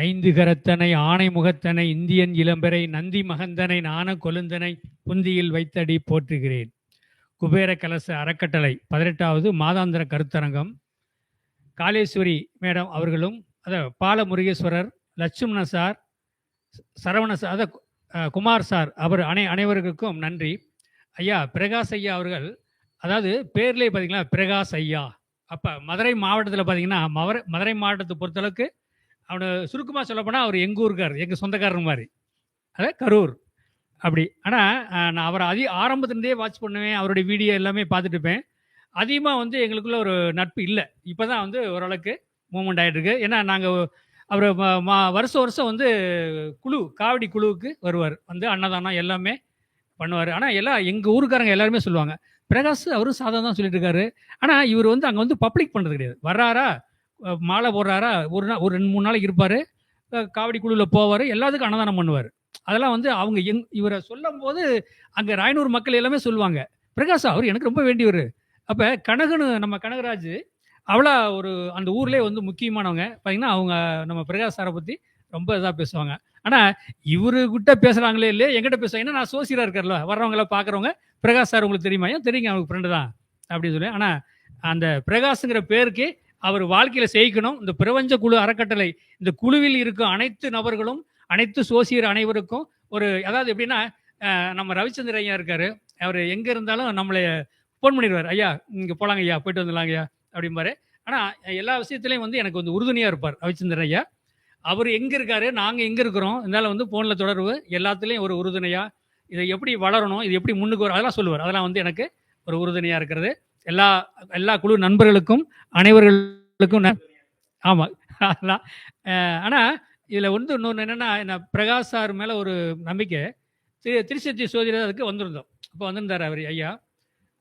ஐந்து கரத்தனை ஆணை முகத்தனை இந்தியன் இளம்பெறை நந்தி மகந்தனை நாண கொழுந்தனை புந்தியில் வைத்தடி போற்றுகிறேன். குபேர கலச அறக்கட்டளை 18வது மாதாந்திர கருத்தரங்கம். காளேஸ்வரி மேடம் அவர்களும் Balamurugeswarar, Lakshmana sir, Saravana sir, Kumar sir அவர் அனைவருக்கும் நன்றி. ஐயா பிரகாஷ் ஐயா அவர்கள், அதாவது பேர்லேயே பார்த்தீங்களா பிரகாஷ் ஐயா. அப்போ மதுரை மாவட்டத்தில் பார்த்தீங்கன்னா மதுரை மாவட்டத்தை பொறுத்தளவுக்கு அவனை சுருக்கமாக சொல்லப்போனால் அவர் எங்கள் ஊருக்கார், எங்கள் சொந்தக்காரர் மாதிரி, அதான் கரூர் அப்படி. ஆனால் நான் அவரை ஆரம்பத்துலேருந்தே வாட்ச் பண்ணுவேன், அவருடைய வீடியோ எல்லாமே பார்த்துட்டு இருப்பேன். அதிகமாக வந்து எங்களுக்குள்ள ஒரு நட்பு இல்லை, இப்போ தான் வந்து ஓரளவுக்கு மூமெண்ட் ஆகிட்டு இருக்கு. ஏன்னா நாங்கள் அவர் வருஷம் வந்து காவடி குழுவுக்கு வருவார், வந்து அன்னதானம் எல்லாமே பண்ணுவார். ஆனால் எல்லாம் எங்கள் ஊருக்காரங்க எல்லாருமே சொல்லுவாங்க, பிரகாஷ் அவரும் சாதம் தான் சொல்லிட்டு இருக்காரு. ஆனால் இவர் வந்து அங்கே வந்து பப்ளிக் பண்ணுறது கிடையாது. வர்றாரா, மாலை போடுறாரா, ஒரு 2-3 நாளைக்கு இருப்பார், காவடி குழுவில் போவார், எல்லாத்துக்கும் அன்னதானம் பண்ணுவார். அதெல்லாம் வந்து அவங்க இவரை சொல்லும் போது அங்கே ராயனூர் மக்கள் எல்லாமே சொல்லுவாங்க, பிரகாஷ் அவர் எனக்கு ரொம்ப வேண்டியவர். அப்போ நம்ம கனகராஜ் அவ்வளோ ஒரு அந்த ஊர்லேயே வந்து முக்கியமானவங்க பார்த்தீங்கன்னா, அவங்க நம்ம பிரகாஷ் சாரை பற்றி ரொம்ப இதாக பேசுவாங்க. ஆனால் இவருக்கிட்ட பேசுகிறாங்களே இல்லையே, எங்கிட்ட பேசுவாங்க. ஏன்னா நான் சோசியராக இருக்கார்ல, வர்றவங்கள பார்க்குறவங்க, பிரகாஷ் சார் உங்களுக்கு தெரியுமா? ஏன் தெரியுங்க, அவங்களுக்கு ஃப்ரெண்டு தான் அப்படின்னு சொல்லி. ஆனால் அந்த பிரகாஷ்ங்கிற பேருக்கு அவர் வாழ்க்கையில் செய்யணும். இந்த பிரபஞ்ச குழு அறக்கட்டளை, இந்த குழுவில் இருக்கும் அனைத்து நபர்களும், அனைத்து சோசியர் அனைவருக்கும் ஒரு, அதாவது எப்படின்னா, நம்ம ரவிச்சந்திர ஐயா இருக்காரு, அவர் எங்கே இருந்தாலும் நம்மளை ஃபோன் பண்ணிடுவார், ஐயா இங்கே போகலாங்க ஐயா, போயிட்டு வந்துடலாங்க ஐயா அப்படிம்பாரு. ஆனால் எல்லா விஷயத்துலையும் வந்து எனக்கு வந்து உறுதுணையாக இருப்பார் ரவிச்சந்திர ஐயா. அவர் எங்கே இருக்காரு, நாங்கள் எங்கே இருக்கிறோம், இருந்தாலும் வந்து ஃபோனில் தொடர்பு, எல்லாத்துலேயும் ஒரு உறுதுணையாக, இதை எப்படி வளரணும், இது எப்படி முன்னுக்கு வரும், அதெல்லாம் சொல்லுவார். அதெல்லாம் வந்து எனக்கு ஒரு உறுதுணையாக இருக்கிறது. எல்லா குழு நண்பர்களுக்கும் அனைவர்களுக்கும் ஆமாம் அதெல்லாம். ஆனால் இதில் வந்து இன்னொன்று என்னென்னா, நான் பிரகாஷ் சார் மேலே ஒரு நம்பிக்கை, திருச்செத்தி சோதிடத்துக்கு வந்திருந்தோம். அப்போ வந்திருந்தார் அவர் ஐயா.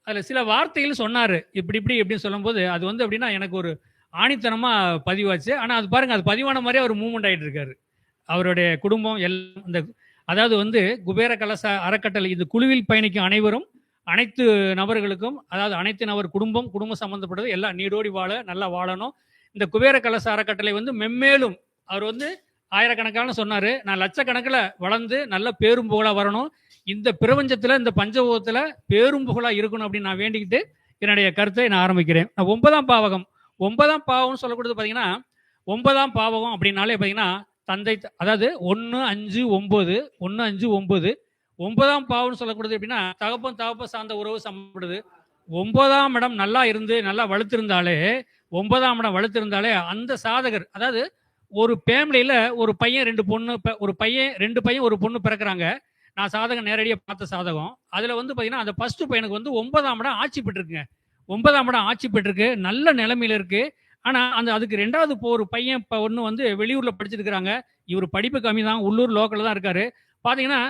அதில் சில வார்த்தைகள் சொன்னார், இப்படின்னு சொல்லும்போது அது வந்து எப்படின்னா எனக்கு ஒரு ஆணித்தனமாக பதிவாச்சு. ஆனால் அது பாருங்கள், அது பதிவான மாதிரியே அவர் மூவ்மெண்ட் ஆகிட்டு இருக்காரு. அவருடைய குடும்பம் எல்லாம் இந்த, அதாவது வந்து குபேர கலச அறக்கட்டளை இந்த குழுவில் பயணிக்கும் அனைவரும், அனைத்து நபர்களுக்கும், அதாவது அனைத்து நபர் குடும்பம் சம்மந்தப்பட்டது எல்லாம் நீடோடி வாழ, நல்லா வாழணும். இந்த குபேர கலச அறக்கட்டளை வந்து மென்மேலும், அவர் வந்து ஆயிரக்கணக்கான சொன்னார், நான் லட்சக்கணக்கில் வளர்ந்து நல்ல பேரும் புகழாக வரணும், இந்த பிரபஞ்சத்தில் இந்த பஞ்சபூதத்தில் பேரும் புகழாக இருக்கணும் அப்படின்னு நான் வேண்டிக்கிட்டு என்னுடைய கருத்தை நான் ஆரம்பிக்கிறேன். 9ஆம் பாவகம், 9ஆம் பாவம்னு சொல்லக்கூடியது பார்த்தீங்கன்னா, 9ஆம் பாவகம் அப்படின்னாலே பார்த்தீங்கன்னா தந்தை, அதாவது 1, 5, 9, 1, 5, 9. 9ஆம் பாவம்னு சொல்லக்கூடியது எப்படின்னா தகப்பன் சார்ந்த உறவு சம்பந்தப்படுது. 9ஆம் இடம் நல்லா இருந்து நல்லா வலுத்திருந்தாலே, 9ஆம் இடம் வலுத்திருந்தாலே அந்த சாதகர், அதாவது ஒரு ஃபேமிலியில் ஒரு பையன் 2 பொண்ணு, ஒரு பையன் 2 பையன் ஒரு பொண்ணு பிறக்கிறாங்க. நான் சாதகம் நேரடியாக பார்த்த சாதகம். அதில் வந்து பார்த்தீங்கன்னா அந்த ஃபர்ஸ்ட் பையனுக்கு வந்து 9ஆம் இடம் ஆட்சி பெற்றிருக்குங்க. 9ஆம் இடம் ஆட்சி பெற்றிருக்கு, நல்ல நிலைமையில இருக்கு. ஆனால் அதுக்கு 2வது ஒரு பையன் ஒன்று வந்து வெளியூரில் படிச்சிருக்கிறாங்க. இவர் படிப்பு கம்மி தான், உள்ளூர் லோக்கலில் தான் இருக்காரு. பார்த்தீங்கன்னா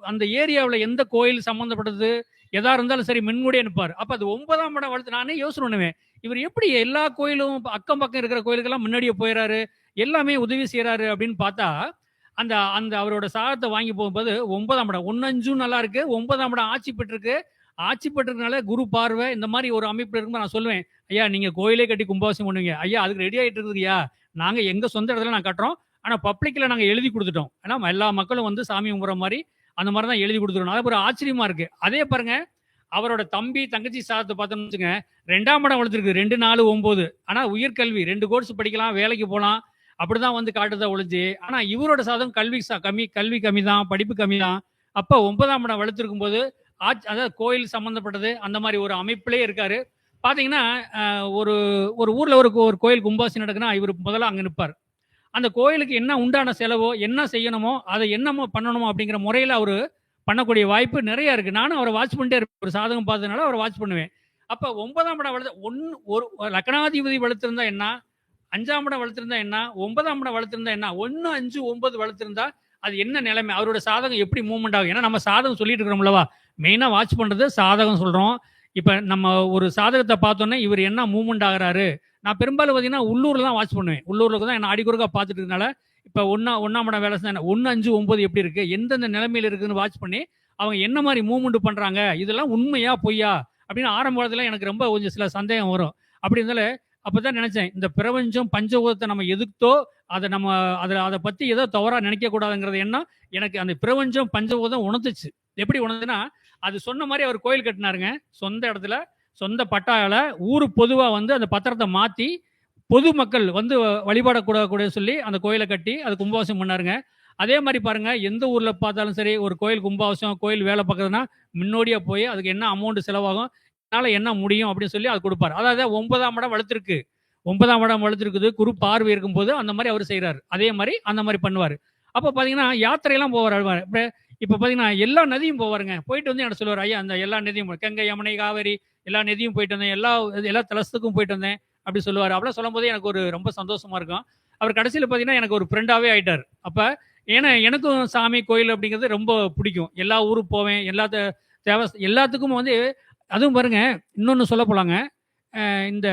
அந்த ஏரியாவில் எந்த கோயில் சம்மந்தப்பட்டது எதா இருந்தாலும் சரி முன்கூடியே நிற்பார். அப்போ அது 9ஆம் இடம் வளர்த்து நானே யோசனை பண்ணுவேன், இவர் எப்படி எல்லா கோயிலும் அக்கம் பக்கம் இருக்கிற கோயிலுக்கெல்லாம் முன்னாடியே போயிடறாரு, எல்லாமே உதவி செய்கிறாரு அப்படின்னு பார்த்தா, அந்த அந்த அவரோட சாதத்தை வாங்கி போகும்போது 9ஆம் இடம் 1, 5 நல்லா இருக்கு, 9ஆம் இடம் ஆட்சி பெற்றிருக்கனால குரு பார்வை இந்த மாதிரி ஒரு அமைப்பு இருக்கும்போது நான் சொல்லுவேன், ஐயா நீங்கள் கோயிலே கட்டி கும்பாபிஷேகம் பண்ணுவீங்க, ஐயா அதுக்கு ரெடி ஆகிட்டு இருக்குதுயா, நாங்கள் எங்கள் சொந்த இடத்துல நான் கட்டுறோம், ஆனால் பப்ளிக்கில் நாங்கள் எழுதி கொடுத்துட்டோம், ஏன்னா எல்லா மக்களும் வந்து சாமி கும்பிட்ற மாதிரி அந்த மாதிரி தான் எழுதி கொடுத்துருவோம். அது ஒரு ஆச்சரியமா இருக்கு. அதே பாருங்க, அவரோட தம்பி தங்கச்சி சாதத்தை பார்த்தோம்னு வச்சுங்க, 2ஆம் இடம் வளர்த்துருக்கு, 2, 4, 9. ஆனால் உயர்கல்வி 2 கோர்ஸ் படிக்கலாம், வேலைக்கு போகலாம், அப்படிதான் வந்து காட்டுதா ஒழிஞ்சு. ஆனால் இவரோட சாதம் கல்வி கம்மி தான், படிப்பு கம்மி தான். அப்போ 9ஆம் இடம் வளர்த்துருக்கும் போது அதாவது கோயில் சம்மந்தப்பட்டது அந்த மாதிரி ஒரு அமைப்பிலே இருக்காரு. பார்த்தீங்கன்னா ஒரு ஊரில் ஒரு கோயில் கும்பாபிஷேகம் நடக்குன்னா இவர் முதல்ல அங்கே நிற்பார். அந்த கோயிலுக்கு என்ன உண்டான செலவோ, என்ன செய்யணுமோ, அதை என்னமோ பண்ணணுமோ அப்படிங்கிற முறையில் அவர் பண்ணக்கூடிய வாய்ப்பு நிறைய இருக்குது. நானும் அவரை வாட்ச் பண்ணிட்டே இருப்பேன், ஒரு சாதகம் பார்த்ததுனால அவரை வாட்ச் பண்ணுவேன். அப்போ 9ஆம் இடம் ஒரு லக்னாதிபதி வளர்த்துருந்தா என்ன, 5ஆம் இடம் வளர்த்துருந்தா என்ன, 9ஆம் இடம் வளர்த்துருந்தா என்ன, 1, 5, 9 வளர்த்துருந்தா அது என்ன நிலைமை, அவரோட சாதகம் எப்படி மூவ்மெண்ட் ஆகும். ஏன்னா நம்ம சாதகம் சொல்லிட்டு இருக்கிறோம்லவா, மெயினாக வாட்ச் பண்ணுறது சாதகம் சொல்கிறோம். இப்போ நம்ம ஒரு சாதகத்தை பார்த்தோன்னே இவர் என்ன மூவ்மெண்ட் ஆகிறாரு, நான் பெரும்பாலும் பார்த்தீங்கன்னா உள்ளூரில் தான் வாட்ச் பண்ணுவேன். உள்ளூரில் தான் என்ன அடிக்குறுக்கா பார்த்துட்டு இருக்கனால, இப்போ 1ஆம் இடம் வேலை செஞ்சா 1, 5, 9 எப்படி இருக்குது, எந்தெந்த நிலைமையில் இருக்குதுன்னு வாட்ச் பண்ணி அவங்க என்ன மாதிரி மூவ்மெண்ட் பண்ணுறாங்க, இதெல்லாம் உண்மையா பொய்யா அப்படின்னு ஆரம்ப காலத்தில் எனக்கு ரொம்ப கொஞ்சம் சில சந்தேகம் வரும். அப்படி இருந்தாலும் அப்பதான் நினைச்சேன், இந்த பிரபஞ்சம் பஞ்சபூதத்தை நம்ம எதுத்தோ அதை நம்ம அதை பத்தி ஏதோ தவறா நினைக்க கூடாதுங்கிறது எண்ணம் எனக்கு அந்த பிரபஞ்சம் பஞ்சபூதம் உணர்த்துச்சு. எப்படி உணர்ந்துன்னா, அது சொன்ன மாதிரி அவர் கோயில் கட்டினாருங்க. சொந்த இடத்துல சொந்த பட்டால ஊரு பொதுவா வந்து அந்த பத்திரத்தை மாத்தி பொதுமக்கள் வந்து வழிபடக்கூட சொல்லி அந்த கோயிலை கட்டி அது கும்பாபிஷேகம் பண்ணாருங்க. அதே மாதிரி பாருங்க, எந்த ஊர்ல பார்த்தாலும் சரி ஒரு கோயில் கும்பாபிஷேகம் கோயில் வேலை பார்க்குதுன்னா முன்னோடியா போய் அதுக்கு என்ன அமௌண்ட் செலவாகும், என்னால என்ன முடியும் அப்படின்னு சொல்லி அது கொடுப்பாரு. அதாவது 9ஆம் இடம் வளர்த்திருக்கு, 9ஆம் இடம் வளர்த்திருக்குது, குரு பார்வை இருக்கும்போது அந்த மாதிரி அவர் செய்யறாரு. அதே மாதிரி அந்த மாதிரி பண்ணுவாரு. அப்போ பாத்தீங்கன்னா யாத்திரையெல்லாம் போவார். இப்ப பாத்தீங்கன்னா எல்லா நதியும் போவாருங்க. போயிட்டு வந்து என்ன சொல்லுவார், ஐயா அந்த எல்லா நதியும் கங்கை யமுனை காவேரி எல்லா நதியும் போயிட்டு வந்தேன், எல்லா தலஸ்துக்கும் போயிட்டு வந்தேன் அப்படி சொல்லுவார். அப்படிலாம் சொல்லும் போதே எனக்கு ஒரு ரொம்ப சந்தோஷமா இருக்கும். அவர் கடைசியில் பார்த்தீங்கன்னா எனக்கு ஒரு ஃப்ரெண்டாகவே ஆயிட்டார். அப்போ ஏன்னா எனக்கும் சாமி கோயில் அப்படிங்கிறது ரொம்ப பிடிக்கும். எல்லா ஊருக்கு போவேன், எல்லாத்துக்கும் வந்து அதுவும் பாருங்க, இன்னொன்று சொல்ல போலாங்க. இந்த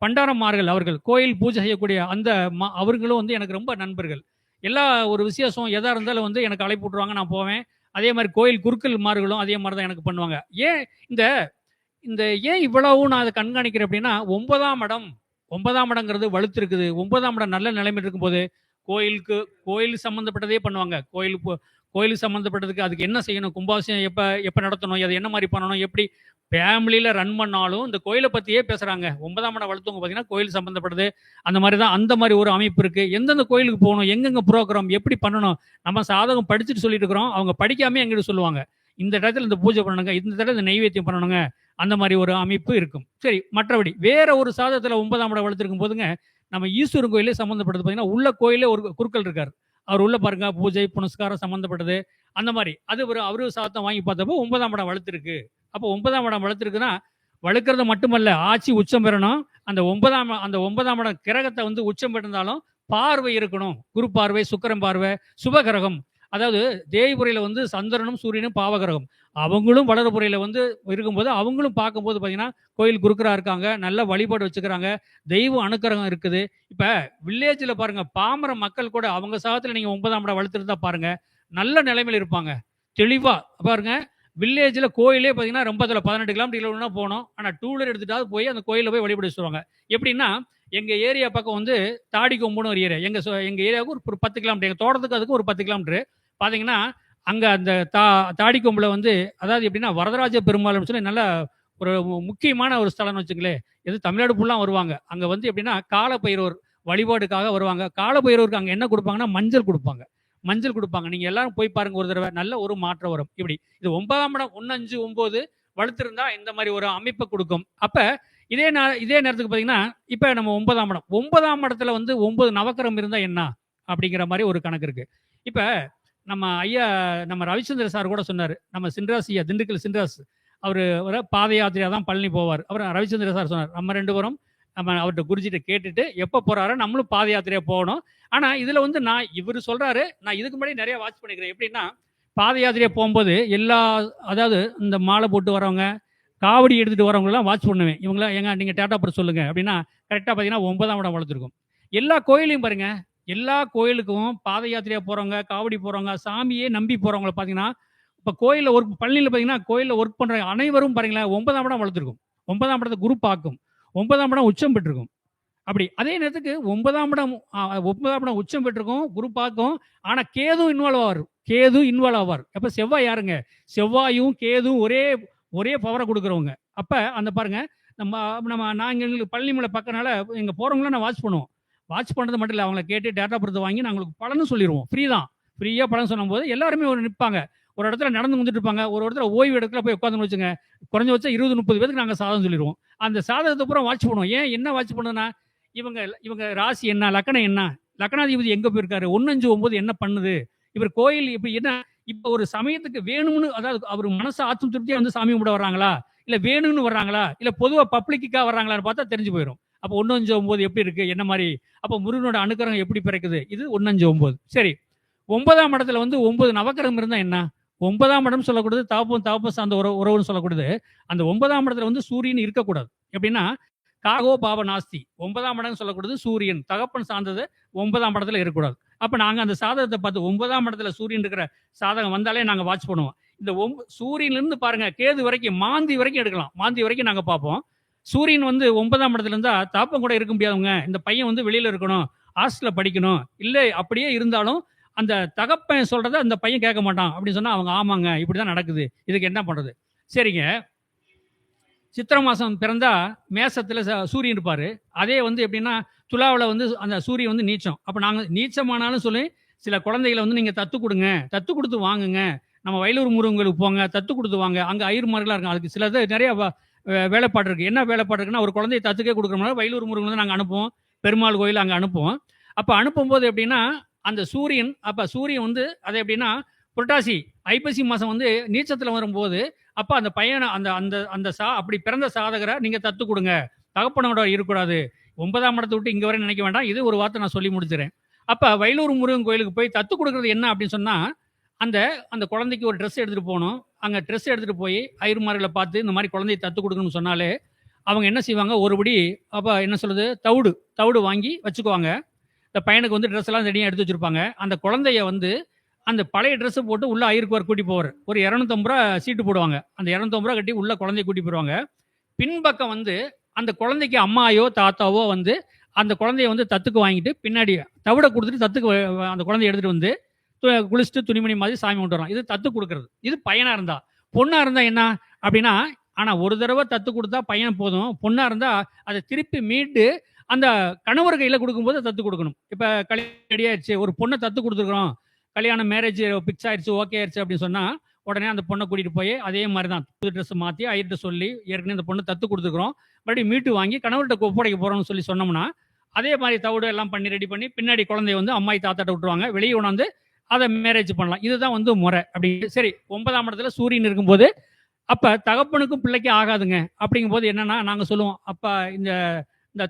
பண்டாரமார்கள் அவர்கள் கோயில் பூஜை செய்யக்கூடிய அந்த அவர்களும் வந்து எனக்கு ரொம்ப நண்பர்கள். எல்லா ஒரு விசேஷம் எதா இருந்தாலும் வந்து எனக்கு அழைப்பு விட்டுருவாங்க, நான் போவேன். அதே மாதிரி கோயில் குருக்கள் மார்களும் அதே மாதிரி தான் எனக்கு பண்ணுவாங்க. ஏன் இந்த இந்த ஏன் இவ்வளவும் நான் அதை கண்காணிக்கிறேன் அப்படின்னா, 9ஆம் இடம் 9ஆம் இடங்கிறது வலுத்திருக்குது. 9ஆம் இடம் நல்ல நிலைமையில் இருக்கும்போது கோயில் சம்மந்தப்பட்டதே பண்ணுவாங்க. கோயில் சம்மந்தப்பட்டதுக்கு அதுக்கு என்ன செய்யணும், கும்பாபிஷேகம் எப்போ நடத்தணும், அதை என்ன மாதிரி பண்ணணும், எப்படி ஃபேமிலியில் ரன் பண்ணாலும் இந்த கோயிலை பற்றியே பேசுகிறாங்க. 9ஆம் இடம் வளர்த்தவங்க பார்த்தீங்கன்னா கோயில் சம்மந்தப்பட்டது அந்த மாதிரி தான். அந்த மாதிரி ஒரு அமைப்பு இருக்குது. எந்தெந்த கோயிலுக்கு போகணும், எங்கெங்கே ப்ரோக்ராம் எப்படி பண்ணணும், நம்ம சாதகம் படிச்சுட்டு சொல்லிட்டு இருக்கிறோம், அவங்க படிக்காமே எங்கிட்ட சொல்லுவாங்க. இந்த இடத்துல இந்த பூஜை பண்ணணுங்க, இந்த இடத்துல இந்த நைவேத்தியம் பண்ணணுங்க, அந்த மாதிரி ஒரு அமைப்பு இருக்கும். சரி, மற்றபடி வேற ஒரு சாதத்தில் 9ஆம் இடம் வளர்த்திருக்கும் போதுங்க, நம்ம ஈஸ்வரன் கோயிலே சம்மந்தப்பட்டது பார்த்தீங்கன்னா உள்ள கோயிலே ஒரு குருக்கள் இருக்கார். அவர் உள்ள பாருங்க பூஜை புனஸ்காரம் சம்மந்தப்பட்டது அந்த மாதிரி. அது அவரு சாதம் வாங்கி பார்த்தப்போ 9ஆம் இடம் வளர்த்திருக்கு. அப்போ 9ஆம் இடம் வளர்த்திருக்குன்னா வளர்க்கறது மட்டுமல்ல, ஆட்சி உச்சம் பெறணும். அந்த 9ஆம் இடம் கிரகத்தை வந்து உச்சம் பெற்றிருந்தாலும் பார்வை இருக்கணும். குரு பார்வை, சுக்கிரன் பார்வை, சுபகிரகம். அதாவது தேய்புரையில வந்து சந்திரனும் சூரியனும் பாவகிரகம். அவங்களும் வளர்புறையில வந்து இருக்கும்போது அவங்களும் பார்க்கும்போது பார்த்தீங்கன்னா கோயில் குறுக்கரா இருக்காங்க, நல்ல வழிபாடு வச்சுக்கிறாங்க, தெய்வ அனுக்கிரகம் இருக்குது. இப்ப வில்லேஜில் பாருங்க, பாமர மக்கள் கூட அவங்க சாதத்தில் நீங்க 9ஆம் இடம் வளர்த்துருந்தா பாருங்க, நல்ல நிலைமையில் இருப்பாங்க. தெளிவா பாருங்க, வில்லேஜில் கோயிலே பார்த்தீங்கன்னா ரொம்ப 18 கிலோமீட்டர் போகணும். ஆனால் 2 வீலர் எடுத்துட்டாவது போய் அந்த கோயிலில் போய் வழிபட சொல்லுவாங்க. எப்படின்னா, எங்க ஏரியா பக்கம் வந்து தாடி கொம்புன்னு ஒரு ஏரியா, எங்க ஏரியாவுக்கு ஒரு 10 கிலோமீட்டர், எங்க தோட்டத்துக்கு அதுக்கு ஒரு 10 கிலோமீட்டர். பார்த்தீங்கன்னா அங்கே அந்த தாடி கொம்பில் வந்து அதாவது எப்படின்னா வரதராஜ பெருமாள்னு சொல்லி நல்ல ஒரு முக்கியமான ஒரு ஸ்தலம்னு வச்சுங்களேன். எது தமிழ்நாடு ஃபுல்லாக வருவாங்க. அங்கே வந்து எப்படின்னா காலபைரவர் வழிபாடுக்காக வருவாங்க. காலபைரவருக்கு அங்கே என்ன கொடுப்பாங்கன்னா மஞ்சள் கொடுப்பாங்க. நீங்கள் எல்லாரும் போய் பாருங்க ஒரு தடவை, நல்ல ஒரு மாற்றம் வரும். இப்படி இது 9ஆம் இடம் 1, 5, 9 வளர்த்துருந்தா இந்த மாதிரி ஒரு அமைப்பை கொடுக்கும். அப்போ இதே நேரத்துக்கு பார்த்தீங்கன்னா இப்போ நம்ம 9ஆம் இடத்துல வந்து 9 நவக்கிரகம் இருந்தால் என்ன அப்படிங்கிற மாதிரி ஒரு கணக்கு இருக்கு. இப்போ நம்ம ஐயா நம்ம ரவிச்சந்திர சார் கூட சொன்னார். நம்ம சின்ராஸ் ஐயா, திண்டுக்கல் சின்ராஸ், அவர் பாத யாத்திரையாக தான் பழனி போவார். அவர் ரவிச்சந்திர சார் சொன்னார், நம்ம 2 பேரும் நம்ம அவர்கிட்ட குருஜிட்ட கேட்டுட்டு எப்போ போறாரோ நம்மளும் பாத யாத்திரையாக போகணும். ஆனால் இதில் வந்து இவர் சொல்றாரு, நான் இதுக்கு முன்னாடி நிறைய வாட்ச் பண்ணிக்கிறேன். எப்படின்னா பாத யாத்திரையாக போகும்போது அதாவது இந்த மாலை போட்டு வரவங்க, காவடி எடுத்துட்டு வரவங்களாம் வாட்ச் பண்ணுவேன். இவங்களாம் எங்க நீங்கள் டேட்டா பர் சொல்லுங்க அப்படின்னா கரெக்டாக பார்த்தீங்கன்னா 9ஆம் இடம் வளர்த்துருக்கும். எல்லா கோயிலையும் பாருங்க, எல்லா கோயிலுக்கும் பாத யாத்திரையா போறவங்க, காவடி போறவங்க, சாமியே நம்பி போறவங்களை பார்த்தீங்கன்னா, இப்போ கோயிலில் பழனியில் பார்த்தீங்கன்னா கோயிலில் ஒர்க் பண்ற அனைவரும் பாருங்களேன் 9ஆம் இடம் வளர்த்துருக்கும். 9ஆம் இடத்தை குரு பார்க்கும். 9ஆம் இடம் உச்சம் பெற்றிருக்கும். அப்படி அதே நேரத்துக்கு 9ஆம் இடம் உச்சம் பெற்றிருக்கும், குரு பார்க்கும். ஆனால் கேது இன்வால்வ் ஆவார். அப்போ செவ்வாய் யாருங்க? செவ்வாயும் கேதும் ஒரே பவரை கொடுக்குறவங்க. அப்போ அந்த பாருங்க, நாங்கள் எங்களுக்கு பழனிமலை பக்கனால எங்கள் போகிறவங்களாம் நான் வாட்ச் பண்ணுவோம். வாட்ச் பண்ணுறது மட்டும் இல்லை, அவங்கள கேட்டு டேட்டா பொறுத்து வாங்கி நாங்களுக்கு பலனும் சொல்லிடுவோம். ஃப்ரீயாக பலன் சொல்லும்போது எல்லாருமே நிற்பாங்க. ஒரு இடத்துல நடந்து வந்துட்டு இருப்பாங்க, ஒரு இடத்துல ஓய்வு இடத்துல போய் உட்காந்து வச்சுங்க, குறைஞ்சபட்சம் 20-30 பேருக்கு நாங்கள் சாதம் சொல்லிடுவோம். அந்த சாதகத்தை பூரா வாட்ச் பண்ணுவோம். ஏன் என்ன வாட்ச் பண்ணுதுன்னா, இவங்க ராசி என்ன, லக்கணம் என்ன, லக்கணாதிபதி எங்கே போயிருக்காரு, 1, 5, 9 என்ன பண்ணுது, இவர் கோயில் இப்படி என்ன, இப்போ ஒரு சமயத்துக்கு வேணும்னு, அதாவது அவர் மனசு ஆத்தும் திருப்தியாக வந்து சாமி கும்பிட வர்றாங்களா, இல்லை வேணும்னு வர்றாங்களா, இல்லை பொதுவாக பப்ளிக்காக வர்றாங்களான்னு பார்த்தா தெரிஞ்சு போயிடும். அப்போ 1, 5, 9 எப்படி இருக்கு, என்ன மாதிரி, அப்போ முருகனோட அனுக்கிரகம் எப்படி பிறக்குது, இது 1, 5, 9. சரி, 9ஆம் இடத்துல வந்து 9 நவக்கிரகம் இருந்தா என்ன? 9ஆம் இடம் சொல்லக்கூடாது, தாப்பம் சார்ந்த உறவுன்னு சொல்லக்கூடாது. அந்த 9ஆம் இடத்துல வந்து சூரியன் இருக்கக்கூடாது. எப்படின்னா காகோ பாவ நாஸ்தி, 9ஆம் இடம் சொல்லக்கூடாது, சூரியன் தகப்பன் சார்ந்தது 9ஆம் இடத்துல இருக்கக்கூடாது. அப்ப நாங்க அந்த சாதகத்தை பார்த்து 9ஆம் இடத்துல சூரியன் இருக்கிற சாதகம் வந்தாலே நாங்க வாட்ச் பண்ணுவோம். இந்த சூரியன்ல இருந்து பாருங்க கேது வரைக்கும், மாந்தி வரைக்கும் எடுக்கலாம். மாந்தி வரைக்கும் நாங்க பார்ப்போம். சூரியன் வந்து 9ஆம் இடத்துல இருந்தா தாப்பம் கூட இருக்க முடியாதுங்க. இந்த பையன் வந்து வெளியில இருக்கணும், ஹாஸ்டல்ல படிக்கணும். இல்ல அப்படியே இருந்தாலும் அந்த தகப்பன் சொல்றத அந்த பையன் கேட்க மாட்டான். அப்படின்னு சொன்னா அவங்க ஆமாங்க இப்படிதான் நடக்குது. இதுக்கு என்ன பண்றது? சரிங்க. சித்திரை மாசம் பிறந்தா மேசத்துல சூரியன் இருப்பாரு. அதே வந்து எப்படின்னா துலாவுல வந்து அந்த சூரியன் வந்து நீச்சம். அப்ப நாங்க நீச்சமானாலும் சொல்லி சில குழந்தைகள வந்து நீங்க தத்து குடுங்க. தத்து குடுத்து வாங்குங்க. நம்ம வயலூர் முருகங்களுக்கு போங்க. தத்து குடுத்து வாங்க. அங்க ஐயர்மார்கள்லாம் இருக்காங்க. அதுக்கு சிலது நெறைய வேலைப்பாடு இருக்கு. என்ன வேலைப்பாடு இருக்குன்னா, ஒரு குழந்தைய தத்துக்கே குடுக்குறோம்னா வயலூர் முருகன் வந்து நாங்க அனுப்புவோம். பெருமாள் கோயில் அங்க அனுப்புவோம். அப்ப அனுப்பும்போது எப்படின்னா, அந்த சூரியன் அப்ப சூரியன் வந்து அது எப்படின்னா, புரட்டாசி, ஐப்பசி மாசம் வந்து நீச்சத்துல வரும்போது, அப்ப அந்த பையன அந்த அந்த அந்த அப்படி பிறந்த சாதகர நீங்க தத்து குடுங்க. தகப்பனோட இருக்கக்கூடாது. 9ஆம் இடத்த விட்டு இங்க வரை நினைக்க வேண்டாம். இது ஒரு வார்த்தை நான் சொல்லி முடிச்சுறேன். அப்ப வயலூர் முருகன் கோயிலுக்கு போய் தத்து குடுக்குறது என்ன அப்படின்னு சொன்னா, அந்த அந்த குழந்தைக்கு ஒரு ட்ரெஸ் எடுத்துட்டு போணும். அங்க ட்ரெஸ் எடுத்துட்டு போய் ஐயர்மார்கள பார்த்து இந்த மாரி குழந்தைய தத்து குடுக்கணும்னு சொன்னாலே, அவங்க என்ன செய்வாங்க, ஒருபடி அப்ப என்ன சொல்றது, தவுடு தவுடு வாங்கி வச்சுக்குவாங்க. இந்த பையனுக்கு வந்து ட்ரெஸ் எல்லாம் ரெடியா எடுத்து வச்சிருப்பாங்க. அந்த குழந்தைய வந்து அந்த பழைய ட்ரெஸ் போட்டு உள்ள ஐயருக்குவார் கூட்டி போவாரு. ஒரு ரூ. 250 சீட்டு போடுவாங்க. அந்த ரூ. 250 கட்டி உள்ள குழந்தைய கூட்டி போயிருவாங்க. பின்பக்கம் வந்து அந்த குழந்தைக்கு அம்மாயோ, தாத்தாவோ வந்து அந்த குழந்தைய வந்து தத்துக்கு வாங்கிட்டு பின்னாடி தவிட குடுத்துட்டு தத்துக்கு அந்த குழந்தைய எடுத்துட்டு வந்து குளிச்சுட்டு துணிமணி மாதிரி சாமி கும்பிட்டு வரோம். இது தத்து குடுக்குறது. இது பையனா இருந்தா. பொண்ணா இருந்தா என்ன அப்படின்னா, ஆனா ஒரு தடவ தத்து குடுத்தா பையன் போதும். பொண்ணா இருந்தா அத திருப்பி மீட்டு அந்த கணவர் கையில குடுக்கும்போது தத்து குடுக்கணும். இப்ப கல்யாணம் ரெடி ஆயிருச்சு. ஒரு பொண்ண தத்து குடுத்துருக்கிறோம். கல்யாணம் மேரேஜ் ஃபிக்ஸ் ஆயிருச்சு, ஓகே ஆயிருச்சு அப்படின்னு சொன்னா, உடனே அந்த பொண்ண கூட்டிட்டு போய் அதே மாரி தான் புது ட்ரெஸ் மாத்தி ஐயர்ட்ட சொல்லி, ஏற்கனவே இந்த பொண்ண தத்து குடுத்துருக்கிறோம். மறுபடியும் மீட்டு வாங்கி கணவர்ட்ட ஒப்படைக்க போறோம்னு சொல்லி சொன்னோம்னா, அதே மாரி தவிடு எல்லாம் பண்ணி ரெடி பண்ணி பின்னாடி குழந்தைய வந்து அம்மாயி தாத்தாட்ட விட்டுருவாங்க. வெளிய கொண்டாந்து அத மேரேஜ் பண்ணலாம். இதுதான் வந்து முறை. அப்படி சரி 9ஆம் இடத்துல சூரியன் இருக்கும்போது, அப்ப தகப்பனுக்கும் பிள்ளைக்கும் ஆகாதுங்க. அப்படிங்கும்போது என்னன்னா, நாங்க சொல்லுவோம், அப்பா இந்த இந்த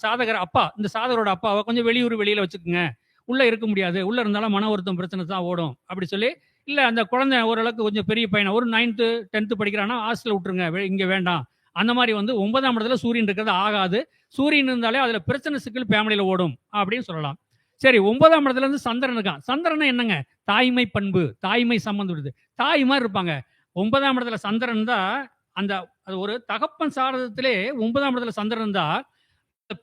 சாதகர் அப்பா இந்த சாதகரோட அப்பாவ கொஞ்சம் வெளியூர் வெளியில வச்சுக்குங்க. உள்ள இருக்க முடியாது. உள்ள இருந்தாலும் மன வருத்தம் பிரச்சனை தான் ஓடும். அப்படி சொல்லி, இல்ல அந்த குழந்தை ஓரளவுக்கு கொஞ்சம் பெரிய பையனா ஒரு 9த் 10த் படிக்கிறான்னா ஹாஸ்டல்ல விட்டுருங்க. இங்க வேண்டாம். அந்த மாரி வந்து 9ஆம் இடத்துல சூரியன் இருக்கிறது ஆகாது. சூரியன் இருந்தாலே அதுல பிரச்சனை சிக்கல் ஃபேமிலில ஓடும் அப்படின்னு சொல்லலாம். சரி 9ஆம் இடத்துல இருந்து சந்திரன் இருக்கான். சந்திரன் என்னங்க? தாய்மை பண்பு, தாய்மை சம்பந்தம் வருது. தாய் மாரி இருப்பாங்க. 9ஆம் இடத்துல சந்திரன் தான் அந்த அது ஒரு தகப்பன் சாரதத்திலே 9ஆம் இடத்துல சந்திரன் இருந்தா,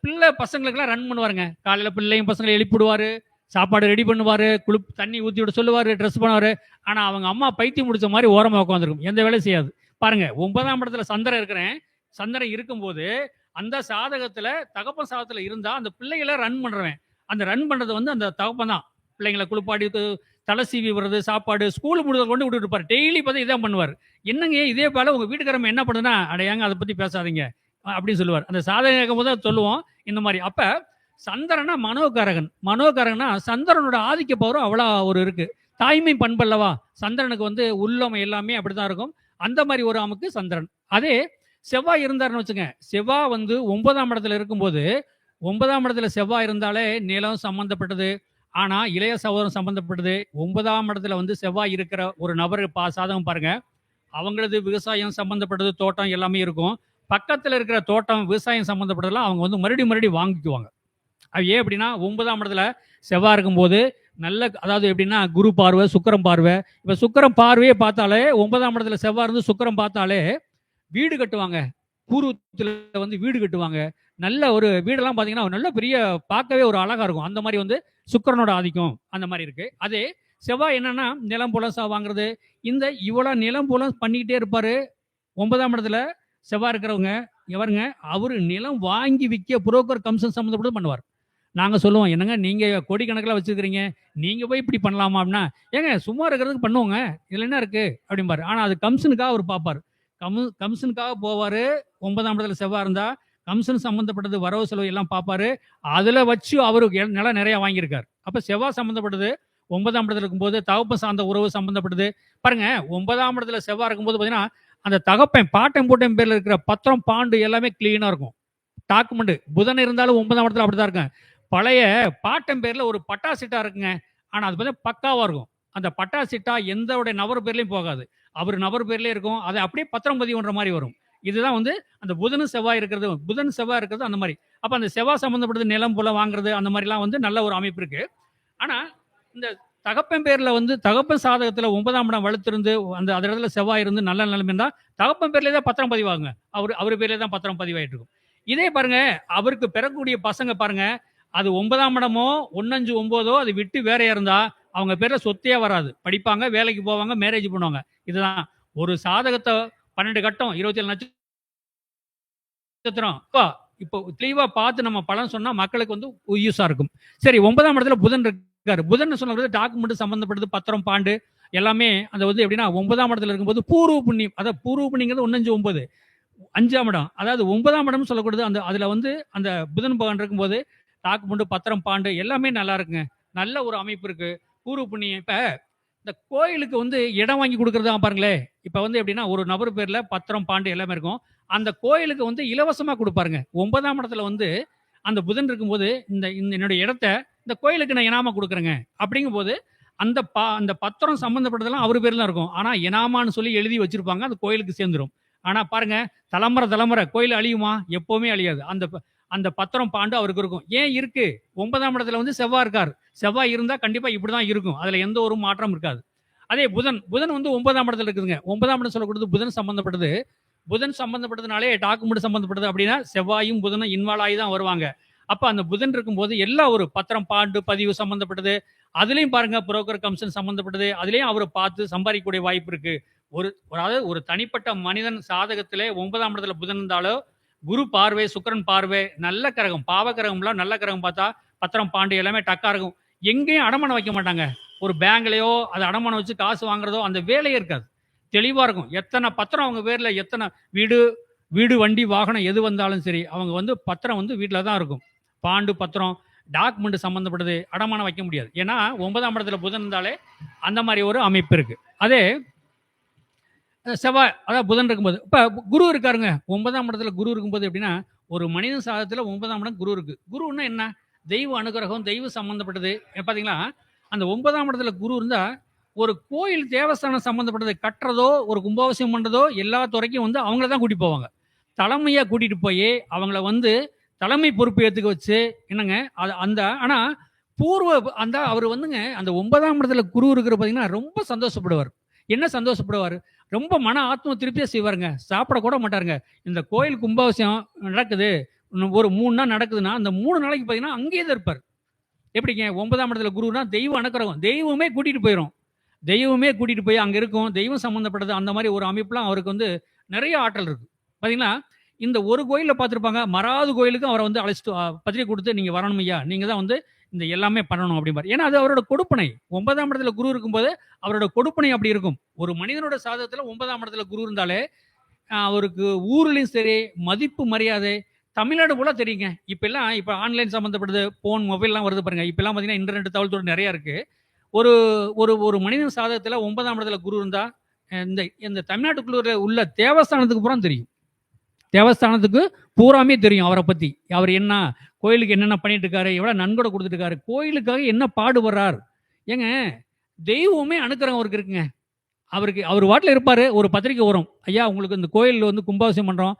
பிள்ளை பசங்களுக்கெல்லாம் ரன் பண்ணுவாருங்க. காலையில பிள்ளையும் பசங்களை எழுப்பிடுவாரு. சாப்பாடு ரெடி பண்ணுவாரு. தண்ணி ஊத்தி விட சொல்லுவாரு. ட்ரெஸ் பண்ணுவாரு. ஆனா அவங்க அம்மா பைத்தியம் முடிச்ச மாதிரி ஓரமா உட்காந்துருக்கும். எந்த வேலையும் செய்யாது. பாருங்க 9ஆம் இடத்துல சந்திரன் இருக்கிறேன். சந்திரன் இருக்கும்போது அந்த சாதகத்துல தகப்பன் சாதகத்துல இருந்தா அந்த பிள்ளைகளை ரன் பண்றவன். அந்த ரன் பண்றது வந்து அந்த தகப்பன் தான். பிள்ளைங்களை குளிப்பாடி தலை சீவி விடுறது, சாப்பாடு, ஸ்கூல் முடிதல் கொண்டு விட்டுட்டு இருப்பாரு. டெய்லி பார்த்து இதான் பண்ணுவார். என்னங்க இதே போல உங்க வீட்டுக்காரங்க என்ன பண்ணுதுன்னா, அடையாங்க அதை பத்தி பேசாதீங்க அப்படின்னு சொல்லுவார். அந்த சாதகம் கேட்கும்போது சொல்லுவோம் இந்த மாதிரி. அப்ப சந்திரனா மனோகாரகன். மனோகாரகனா சந்திரனோட ஆதிக்க பவரும் அவ்வளோ ஒரு இருக்கு. தாய்மை பண்பல்லவா சந்திரனுக்கு வந்து உள்ளம் எல்லாமே அப்படிதான் இருக்கும். அந்த மாதிரி ஒரு அமுக்கு சந்திரன். அதே செவ்வாய் இருந்தாருன்னு வச்சுங்க. செவ்வாய் வந்து 9ஆம் இடத்துல இருக்கும்போது 9ஆம் இடத்துல செவ்வாய் இருந்தாலே நிலம் சம்பந்தப்பட்டது. ஆனா இளைய சகோதரம் சம்பந்தப்பட்டது. 9ஆம் இடத்துல வந்து செவ்வாய் இருக்கிற ஒரு நபர் சாதகம் பாருங்க. அவங்களது விவசாயம் சம்பந்தப்பட்டது தோட்டம் எல்லாமே இருக்கும். பக்கத்துல இருக்கிற தோட்டம் விவசாயம் சம்பந்தப்பட்டதெல்லாம் அவங்க வந்து மறுபடியும் வாங்கிக்குவாங்க. அது ஏன் அப்படின்னா 9ஆம் இடத்துல செவ்வாய் இருக்கும்போது நல்ல அதாவது எப்படின்னா குரு பார்வை, சுக்கிரன் பார்வை. இப்ப சுக்கிரன் பார்வையே பார்த்தாலே 9ஆம் இடத்துல செவ்வாய் இருந்து சுக்கிரன் பார்த்தாலே வீடு கட்டுவாங்க. பூர்வத்துல வந்து வீடு கட்டுவாங்க. நல்ல ஒரு வீடெல்லாம் பார்த்தீங்கன்னா நல்ல பெரிய பார்க்கவே ஒரு அழகா இருக்கும். அந்த மாதிரி வந்து சுக்கிரனோட ஆதிக்கம் அந்த மாதிரி இருக்கு. அதே செவ்வாய் என்னன்னா நிலம் புலம் வாங்குறது. இந்த இவ்வளவு நிலம் புலம் பண்ணிக்கிட்டே இருப்பாரு. 9ஆம் இடத்துல செவ்வாய் இருக்கிறவங்க எவருங்க? அவரு நிலம் வாங்கி விற்க புரோக்கர் கமிஷன் சம்மந்தப்பட்டு பண்ணுவார். நாங்க சொல்லுவோம், என்னங்க நீங்க கோடிக்கணக்கில் வச்சிருக்கிறீங்க. நீங்க போய் இப்படி பண்ணலாமா அப்படின்னா, ஏங்க சும்மா இருக்கிறதுக்கு பண்ணுவோங்க. இதுல என்ன இருக்கு அப்படிம்பாரு. ஆனா அது கமிஷனுக்காக அவர் பார்ப்பாரு. கமிஷனுக்காக போவாரு. 9ஆம் இடத்துல செவ்வாய் இருந்தா கமிஷன் சம்பந்தப்பட்டது வரவு செலவு எல்லாம் பார்ப்பாரு. அதுல வச்சு அவருக்கு நிலம் நிறைய வாங்கியிருக்காரு. அப்ப செவ்வாய் சம்பந்தப்பட்டது 9ஆம் இடத்துல இருக்கும்போது தகப்பன் சார்ந்த உறவு சம்பந்தப்பட்டது. பாருங்க 9ஆம் இடத்துல செவ்வாய் இருக்கும்போது பார்த்தீங்கன்னா, அந்த தகப்பன் பாட்டன் பூட்டன் பேர்ல இருக்கிற பத்திரம் பாண்டு எல்லாமே கிளீனா இருக்கும். டாக்குமெண்ட் புதன் இருந்தாலும் 9ஆம் இடத்துல அப்படிதான் இருக்கும். பழைய பாட்டன் பேர்ல ஒரு பட்டா சிட்டா இருக்குங்க. ஆனா அது பார்த்தா பக்காவா இருக்கும். அந்த பட்டா சிட்டா எந்த நபர் பேர்லயும் போகாது. அவர் நபர் பேர்லயே இருக்கும். அதை அப்படியே பத்திரம் பதிவுன்ற மாதிரி வரும். இதுதான் வந்து அந்த புதன் செவ்வாய் இருக்கிறது அந்த மாதிரி. அப்ப அந்த செவ்வாய் சம்பந்தப்பட்டது நிலம் புலம் வாங்குறது அந்த மாதிரிலாம் வந்து நல்ல ஒரு அமைப்பு இருக்கு. ஆனா இந்த தகப்பன் பேர்ல வந்து தகப்பன் சாதகத்துல 9ஆம் இடம் வலுத்திருந்து அந்த இடத்துல செவ்வாய் இருந்து நல்ல நிலைமை இருந்தா தகப்பன் பேர்லயே தான் பத்திரம் பதிவாகுங்க. அவரு பேர்லயே தான் பத்திரம் பதிவாயிட்டு இருக்கும். இதே பாருங்க, அவருக்கு பெறக்கூடிய பசங்க பாருங்க, அது 9ஆம் இடமோ 1, 5, 9 அது விட்டு வேறையா இருந்தா அவங்க பேர்ல சொத்தே வராது. படிப்பாங்க, வேலைக்கு போவாங்க, மேரேஜ் பண்ணுவாங்க. இதுதான் ஒரு சாதகத்தை 12 கட்டம் 27 நட்சத்திரம் இப்போ தெளிவா பார்த்து நம்ம பலன் சொன்னா மக்களுக்கு வந்து யூஸா இருக்கும். சரி, 9ஆம் இடத்துல புதன் இருக்காரு. புதன் சொல்றது டாக்குமெண்ட் சம்பந்தப்பட்டது, பத்திரம், பாண்டு எல்லாமே. அந்த வந்து எப்படின்னா 9ஆம் இடத்துல இருக்கும்போது பூர்வ புண்ணியம், அதாவது பூர்வ புண்ணியங்கிறது 1, 5, 9 5ஆம் இடம், அதாவது 9ஆம் இடம் சொல்லக்கூடாது. அந்த அதுல வந்து அந்த புதன் பகவான் இருக்கும்போது டாக்குமெண்ட், பத்திரம், பாண்டு எல்லாமே நல்லா இருக்குங்க. நல்ல ஒரு அமைப்பு இருக்கு. பூர்வ புண்ணியம். இப்ப இந்த கோயிலுக்கு வந்து இடம் வாங்கி கொடுக்கறதா பாருங்களேன். இப்ப வந்து எப்படின்னா ஒரு நபர் பேர்ல பத்திரம், பாண்டு எல்லாமே இருக்கும். அந்த கோயிலுக்கு வந்து இலவசமா கொடுப்பாருங்க. 9ஆம் இடத்துல வந்து அந்த புதன் இருக்கும்போது இந்த என்னுடைய இடத்த இந்த கோயிலுக்கு நான் இனாமா கொடுக்குறேங்க அப்படிங்கும்போது அந்த பத்திரம் சம்பந்தப்பட்டதெல்லாம் அவர் பேர்ல இருக்கும். ஆனா இனாமான்னு சொல்லி எழுதி வச்சிருப்பாங்க. அந்த கோயிலுக்கு சேர்ந்துரும். ஆனா பாருங்க, தலைமுறை கோயில் அழியுமா? எப்பவுமே அழியாது. அந்த பத்திரம், பாண்டு அவருக்கு இருக்கும். ஏன் இருக்கு? 9ஆம் இடத்துல வந்து செவ்வாய் இருக்கார். செவ்வாய் இருந்தா கண்டிப்பா இப்படிதான் இருக்கும். அதுல எந்த ஒரு மாற்றம் இருக்காது. அதே புதன் வந்து 9ஆம் இடத்துல இருக்குதுங்க. 9ஆம் இடம் சொல்லக்கூடாது புதன் சம்பந்தப்பட்டது. புதன் சம்பந்தப்பட்டதுனாலே டாக்குமெண்ட் சம்பந்தப்பட்டது அப்படின்னா செவ்வாயும் புதனும் இன்வால்வ் ஆகி தான் வருவாங்க. அப்ப அந்த புதன் இருக்கும்போது எல்லா ஒரு பத்திரம், பாண்டு, பதிவு சம்பந்தப்பட்டது, அதுலயும் பாருங்க புரோக்கர் கமிஷன் சம்பந்தப்பட்டது, அதுலயும் அவரை பார்த்து சம்பாதிக்கக்கூடிய வாய்ப்பு இருக்கு. அதாவது ஒரு தனிப்பட்ட மனிதன் சாதகத்திலே 9ஆம் இடத்துல புதன் இருந்தாலோ, குரு பார்வை, சுக்கிரன் பார்வை, நல்ல கிரகம், பாவ கிரகம்லாம் நல்ல கிரகம் பார்த்தா பத்திரம், பாண்டு எல்லாமே டக்கா இருக்கும். எங்கேயும் அடமானம் வைக்க மாட்டாங்க. ஒரு பேங்க்லயோ அதை அடமானம் வச்சு காசு வாங்குறதோ அந்த வேலையே இருக்காது. தெளிவா இருக்கும். எத்தனை பத்திரம் அவங்க பேர்ல, எத்தனை வீடு, வண்டி, வாகனம் எது வந்தாலும் சரி, அவங்க வந்து பத்திரம் வந்து வீட்டில் தான் இருக்கும். பாண்டு, பத்திரம், டாக்குமெண்ட் சம்பந்தப்பட்டது அடமானம் வைக்க முடியாது. ஏன்னா 9ஆம் இடத்துல புதன் இருந்தாலே அந்த மாதிரி ஒரு அமைப்பு இருக்கு. அதே செவ்வாய், அதாவது புதன் இருக்கும்போது இப்ப குரு இருக்காருங்க. 9ஆம் இடத்துல குரு இருக்கும்போது எப்படின்னா ஒரு மனிதன் சாதத்துல 9ஆம் இடம் குரு இருக்கு. குருன்னா என்ன? தெய்வ அனுகிரகம், தெய்வ சம்பந்தப்பட்டது. பாத்தீங்களா, அந்த 9ஆம் இடத்துல குரு இருந்தா ஒரு கோயில் தேவஸ்தானம் சம்பந்தப்பட்டது கட்டுறதோ, ஒரு கும்பாபிஷேகம் பண்றதோ எல்லா துறைக்கும் வந்து அவங்கள தான் கூட்டிட்டு போவாங்க. தலைமையா கூட்டிட்டு போய் அவங்கள வந்து தலைமை பொறுப்பு ஏத்துக்க வச்சு என்னங்க அந்த ஆனா பூர்வ அந்த அவர் வந்துங்க அந்த 9ஆம் இடத்துல குரு இருக்கிற பார்த்தீங்கன்னா ரொம்ப சந்தோஷப்படுவார். என்ன சந்தோஷப்படுவார்? ரொம்ப மன ஆத்ம திருப்தியா செய்வாருங்க. சாப்பிட கூட மாட்டாருங்க. இந்த கோயில் கும்பாபிஷேகம் நடக்குது, ஒரு 3 நாள் நடக்குதுன்னா அந்த 3 நாளைக்கு பார்த்தீங்கன்னா அங்கேயே தான் இருப்பார். எப்படிங்க? 9ஆம் இடத்துல குருனா தெய்வ அனுக்கிரகம், தெய்வமே கூட்டிட்டு போயிடும். தெய்வமே கூட்டிட்டு போய் அங்க இருக்கும். தெய்வம் சம்பந்தப்பட்டது அந்த மாதிரி ஒரு அமைப்புலாம் அவருக்கு வந்து நிறைய ஆற்றல் இருக்கு. பார்த்தீங்கன்னா இந்த ஒரு கோயில்ல பார்த்துருப்பாங்க. மறாவது கோயிலுக்கும் அவரை வந்து அழைச்சிட்டு பத்திரிகை கொடுத்து நீங்க வரணும் ஐயா, நீங்க தான் வந்து இந்த எல்லாமே பண்ணணும் அப்படிம்பாரு. ஏன்னா அது அவரோட கொடுப்பனை. 9ஆம் இடத்துல குரு இருக்கும்போது அவரோட கொடுப்பனை அப்படி இருக்கும். ஒரு மனிதனோட சாதகத்துல 9ஆம் இடத்துல குரு இருந்தாலே அவருக்கு ஊர்லயும் சரி மதிப்பு, மரியாதை தமிழ்நாடு போல தெரியுங்க. இப்ப ஆன்லைன் சம்பந்தப்பட்டது, போன், மொபைல்லாம் வருது பாருங்க. இப்பெல்லாம் பார்த்தீங்கன்னா இன்டர்நெட் தகவல் தொடர்பு நிறைய இருக்கு. ஒரு ஒரு ஒரு மனிதன் சாதகத்துல 9ஆம் இடத்துல குரு இருந்தா இந்த இந்த தமிழ்நாட்டுக்குள்ள உள்ள தேவஸ்தானத்துக்கு பூரா தெரியும். தேவஸ்தானத்துக்கு பூராமே தெரியும் அவரை பத்தி. அவர் என்ன கோயிலுக்கு என்னென்ன பண்ணிட்டு இருக்காரு, எவ்வளவு நன்கொடை கொடுத்துட்டு இருக்காரு, கோயிலுக்காக என்ன பாடுபடுறார். ஏங்க, தெய்வமே அனுக்கிரகம் அவருக்கு இருக்குங்க. அவர் வாட்டில் இருப்பாரு. ஒரு பத்திரிக்கை வரும், ஐயா உங்களுக்கு இந்த கோயில் வந்து கும்பாபிஷேகம் பண்றோம்,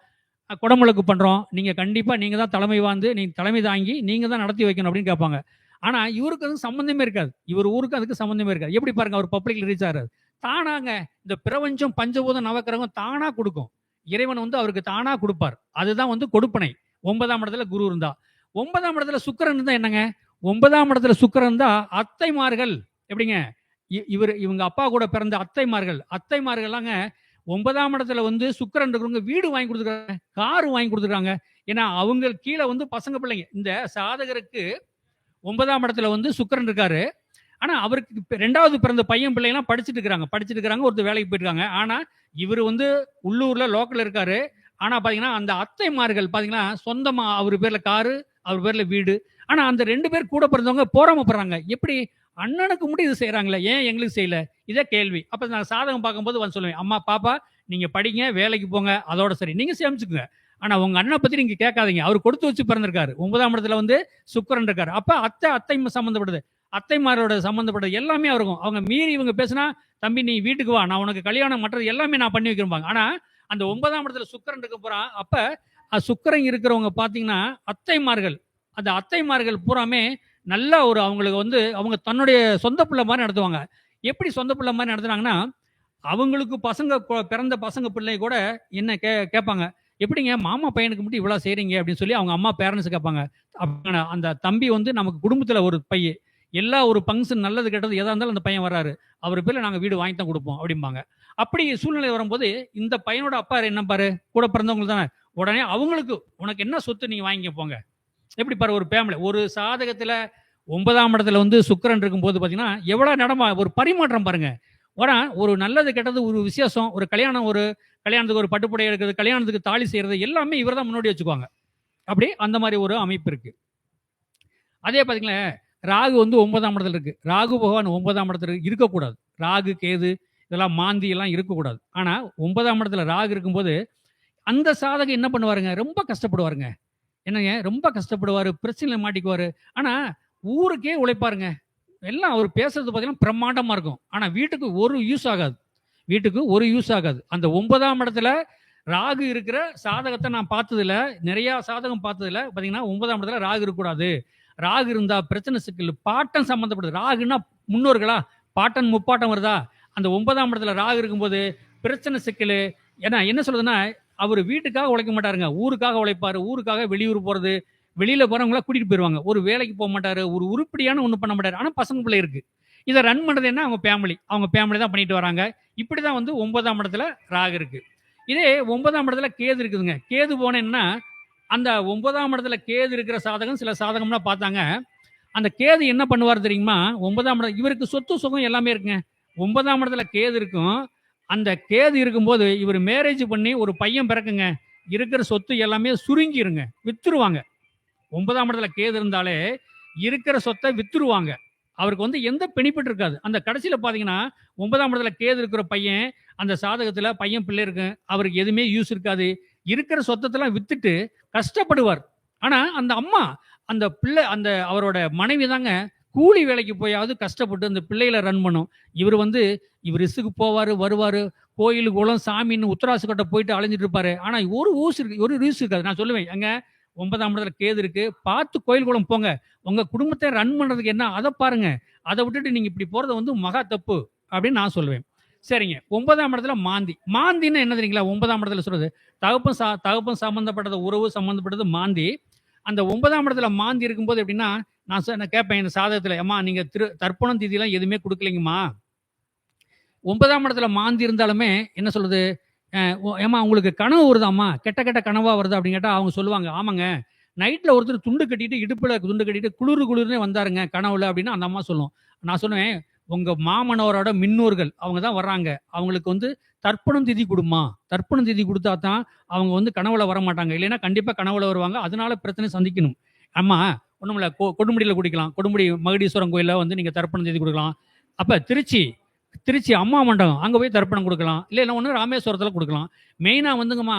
குடமுழுக்கு பண்றோம், நீங்க கண்டிப்பா நீங்க தான் தலைமை வாந்து, நீங்க தலைமை தாங்கி நீங்க தான் நடத்தி வைக்கணும் அப்படின்னு கேட்பாங்க. ஆனா இவருக்கு அது சம்பந்தமே இருக்காது. இவர் ஊருக்கு அதுக்கு சம்பந்தமே இருக்காது. எப்படி பாருங்க அவர் பப்ளிக்ல ரீச் ஆகிறாரு. தானாங்க இந்த பிரபஞ்சம், பஞ்சபூதம், நவக்கிரகம் தானா கொடுக்கும். இறைவன் வந்து அவருக்கு தானா கொடுப்பார். அதுதான் வந்து கொடுப்பனை. 9ஆம் இடத்துல குரு இருந்தா. 9ஆம் இடத்துல சுக்கிரன் இருந்தா என்னங்க? 9ஆம் இடத்துல சுக்கிரன் இருந்தா அத்தைமார்கள் எப்படிங்க? இவங்க அப்பா கூட பிறந்த அத்தைமார்கள்லாங்க 9ஆம் இடத்துல வந்து சுக்கிரன் இருக்கிறவங்க வீடு வாங்கி கொடுத்துருக்காங்க, காரு வாங்கி கொடுத்துருக்காங்க. ஏன்னா அவங்க கீழே வந்து பசங்க பிள்ளைங்க. இந்த சாதகருக்கு 9ஆம் இடத்துல வந்து சுக்கிரன் இருக்காரு. ஆனா அவருக்கு 2வது பிறந்த பையன் பிள்ளைங்கலாம் படிச்சுட்டு இருக்காங்க, ஒருத்தர் வேலைக்கு போயிருக்காங்க. ஆனா இவர் வந்து உள்ளூர்ல லோக்கல் இருக்காரு. ஆனா பாத்தீங்கன்னா அந்த அத்தைமார்கள் பாத்தீங்கன்னா சொந்தமா அவர் பேர்ல காரு, அவர் பேர்ல வீடு. ஆனா அந்த 2 பேர் கூட பிறந்தவங்க போராமப்படுறாங்க. எப்படி அண்ணனுக்கு மட்டும் இது செய்யறாங்களே, ஏன் எங்களுக்கு செய்யல? இதே கேள்வி. அப்ப நான் சாதகம் பார்க்கும்போது வந்து சொல்லுவேன், அம்மா பாப்பா நீங்க படிங்க, வேலைக்கு போங்க, அதோட சரி, நீங்க சேமிச்சுக்குங்க. ஆனா உங்க அண்ணனை பத்தி நீங்க கேட்காதீங்க. அவர் கொடுத்து வச்சு பிறந்திருக்காரு. 9ஆம் இடத்துல வந்து சுக்கிரன் இருக்காரு. அப்ப அத்தை சம்பந்தப்படுது, அத்தைமாரோட சம்பந்தப்பட்டது எல்லாமே இருக்கும். அவங்க மீறி இவங்க பேசினா, தம்பி நீ வீட்டுக்கு வா, நான் உனக்கு கல்யாணம் மற்றது எல்லாமே நான் பண்ணி வைக்கிறேன். ஆனா அந்த 9ஆம் இடத்துல சுக்கிரன் இருக்க போறான். அப்ப சுக்கிரன் இருக்கிறவங்க பாத்தீங்கன்னா அந்த அத்தைமார்கள் பூராமே நல்லா ஒரு அவங்களுக்கு வந்து அவங்க தன்னுடைய சொந்த பிள்ளை மாதிரி நடத்துவாங்க. எப்படி சொந்த பிள்ளை மாதிரி நடத்துனாங்கன்னா, அவங்களுக்கு பிறந்த பசங்க பிள்ளை கூட என்ன கேட்பாங்க. "எப்படிங்க மாமா பையனுக்கு மட்டும் இவ்வளோ செய்றீங்க?" அப்படின்னு சொல்லி அவங்க அம்மா பேரண்ட்ஸ் கேட்பாங்க. அந்த தம்பி வந்து நமக்கு குடும்பத்தில ஒரு பையன். எல்லா ஒரு ஃபங்ஷன் நல்லது கெட்டது எதா இருந்தாலும் அந்த பையன் வர்றாரு. அவர் பேர்ல நாங்க வீடு வாங்கி தான் குடுப்போம் அப்படிம்பாங்க. அப்படி சூழ்நிலை வரும்போது, இந்த பையனோட அப்பா என்ன பாரு, கூட பிறந்தவங்க தானே. உடனே அவங்களுக்கு "உனக்கு என்ன சொத்து நீங்க வாங்கிக்க போங்க." எப்படி பாரு ஒரு ஃபேமிலி. ஒரு சாதகத்தில 9ஆம் இடத்துல வந்து சுக்கிரன் இருக்கும்போது பார்த்தீங்கன்னா, எவ்வளோ ஒரு பரிமாற்றம் பாருங்க. ஒரு நல்லது கெட்டது ஒரு விசேஷம், ஒரு கல்யாணத்துக்கு ஒரு பட்டுப்புடவை எடுக்கிறது, கல்யாணத்துக்கு தாலி செய்றது எல்லாமே இவர் தான் முன்னாடி வச்சுக்குவாங்க. அப்படி அந்த மாரி ஒரு அமைப்பு இருக்கு. அதே பார்த்தீங்களேன், ராகு வந்து 9ஆம் இடத்துல இருக்கு. ராகு பகவான் 9ஆம் இடத்துல இருக்கக்கூடாது. ராகு, கேது இதெல்லாம் மாந்தி எல்லாம் இருக்கக்கூடாது. ஆனா 9ஆம் இடத்துல ராகு இருக்கும்போது, அந்த சாதகன் என்ன பண்ணுவாருங்க, ரொம்ப கஷ்டப்படுவாருங்க. என்னங்க ரொம்ப கஷ்டப்படுவாரு, பிரச்சனையில மாட்டிக்குவாரு. ஆனா ஊருக்கே உழைப்பாருங்க. எல்லாம் அவர் பேசுறது பார்த்தீங்கன்னா பிரம்மாண்டமா இருக்கும். ஆனா வீட்டுக்கு ஒரு யூஸ் ஆகாது. வீட்டுக்கு ஒரு யூஸ் ஆகாது. அந்த 9ஆம் இடத்துல ராகு இருக்கிற சாதகத்த நான் பார்த்ததில்ல. நிறையா சாதகம் பார்த்ததில்ல. பார்த்தீங்கன்னா 9ஆம் இடத்துல ராகு இருக்கக்கூடாது. ராகு இருந்தா பிரச்சனை சிக்கல். பாட்டன் சம்மந்தப்பட்டது. ராகுன்னா முன்னோர்களா? பாட்டன், முப்பாட்டன் வருதா? அந்த 9ஆம் இடத்துல ராகு இருக்கும்போது பிரச்சனை சிக்கலு. ஏன்னா என்ன சொல்றதுன்னா, அவரு வீட்டுக்காக உழைக்க மாட்டாருங்க. ஊருக்காக உழைப்பாரு. ஊருக்காக வெளியூர் போறது, வெளியில போறவங்கள கூட்டிட்டு போயிருவாங்க. ஒரு வேலைக்கு மாட்டாரு. ஒரு உருப்படியான ஒண்ணும் பண்ண மாட்டாரு. ஆனா பசங்க பிள்ளை இருக்கு. இத ரன் பண்றது என்ன? அவங்க ஃபேமிலி. அவங்க ஃபேமிலி தான் பண்ணிட்டு வராங்க. இப்படிதான் வந்து 9ஆம் இடத்துல ராகு இருக்கு. இதே 9ஆம் இடத்துல கேது இருக்குதுங்க. கேது போனேன்னா, அந்த 9ஆம் இடத்துல கேது இருக்கிற சாதகம் சில சாதகம்லாம் பார்த்தாங்க. அந்த கேது என்ன பண்ணுவார் தெரியுமா? 9ஆம் இடம் இவருக்கு சொத்து சுகம் எல்லாமே இருக்குங்க. 9ஆம் இடத்துல கேது இருக்கும். அந்த கேது இருக்கும்போது இவர் மேரேஜ் பண்ணி ஒரு பையன் பிறக்குங்க. இருக்கிற சொத்து எல்லாமே சுருங்கிருங்க. வித்துருவாங்க. 9ஆம் இடத்துல கேது இருந்தாலே இருக்கிற சொத்தை வித்துருவாங்க. அவருக்கு வந்து எந்த பெனிஃபிட் இருக்காது. அந்த கடைசியில பார்த்தீங்கன்னா, 9ஆம் இடத்துல கேது இருக்கிற பையன், அந்த சாதகத்தில பையன் பிள்ளை இருக்கு. அவருக்கு எதுவுமே யூஸ் இருக்காது. இருக்கிற சொத்தத்தெல்லாம் வித்துட்டு கஷ்டப்படுவார். ஆனா, அந்த அம்மா, அந்த பிள்ளை அவரோட மனைவி தாங்க கூலி வேலைக்கு போயாவது கஷ்டப்பட்டு அந்த பிள்ளைகள ரன் பண்ணும். இவரு வந்து இவரு இஸ்ஸுக்கு போவாரு, வருவாரு. கோயில், குளம், சாமின்னு உத்தராசு கட்ட போயிட்டு அலைஞ்சுட்டு இருப்பாரு. ஆனா, ஒரு யூஸ் இருக்காது. நான் சொல்லுவேன், "ஏங்க 9ஆம் இடத்துல கேது இருக்கு. பார்த்து கோயில், குளம் போங்க. உங்க குடும்பத்த ரன் பண்றதுக்கு என்ன அத பாருங்க. அத விட்டுட்டு நீங்க இப்படி போறது வந்து மகா தப்பு." அப்படின்னு நான் சொல்லுவேன். சரிங்க. 9ஆம் இடத்துல மாந்தி. மாந்தின்னா என்ன தெரியுங்களா? 9ஆம் இடத்துல சொல்றது. தகப்பன் சம்மந்தப்பட்டது, உறவு சம்மந்தப்பட்டது மாந்தி. அந்த 9ஆம் இடத்துல மாந்தி இருக்கும்போது எப்படின்னா, நான் கேட்பேன் என் சாதகத்துல, "அம்மா நீங்க தர்ப்பணம் திதிலாம் எதுவுமே குடுக்கலைங்கம்மா. 9ஆம் இடத்துல மாந்தி இருந்தாலுமே என்ன சொல்றது? ஏம்மா உங்களுக்கு கனவு வருதாம்மா? கெட்ட கெட்ட கனவா வருதா?" அப்படின்னு கேட்டா அவங்க சொல்லுவாங்க, "ஆமாங்க. நைட்ல ஒருத்தர் துண்டு கட்டிட்டு, இடுப்புல துண்டு கட்டிட்டு குளுருன்னே வந்தாருங்க கனவுல" அப்படின்னு அந்த அம்மா சொல்லும். நான் சொன்னேன், "உங்க மாமனவரோட மின்னோர்கள் அவங்க தான் வர்றாங்க. அவங்களுக்கு வந்து தர்ப்பணம் திதி குடும்மா. தர்ப்பணம் திதி குடுத்தா தான் அவங்க வந்து கனவுல வரமாட்டாங்க. இல்லைன்னா கண்டிப்பா கனவுல வருவாங்க. அதனால பிரச்சனை சந்திக்கணும். அம்மா ஒண்ணுமில்ல கொடுமுடியில குடிக்கலாம். கொடுமுடி மகுடீஸ்வரன் கோயில்ல வந்து நீங்க தர்ப்பணம் திதி குடுக்கலாம். அப்ப திருச்சி திருச்சி அம்மா மண்டபம் அங்க போய் தர்ப்பணம் குடுக்கலாம். இல்ல ஒண்ணு ராமேஸ்வரத்துல குடுக்கலாம். மெயினா வந்துங்கம்மா,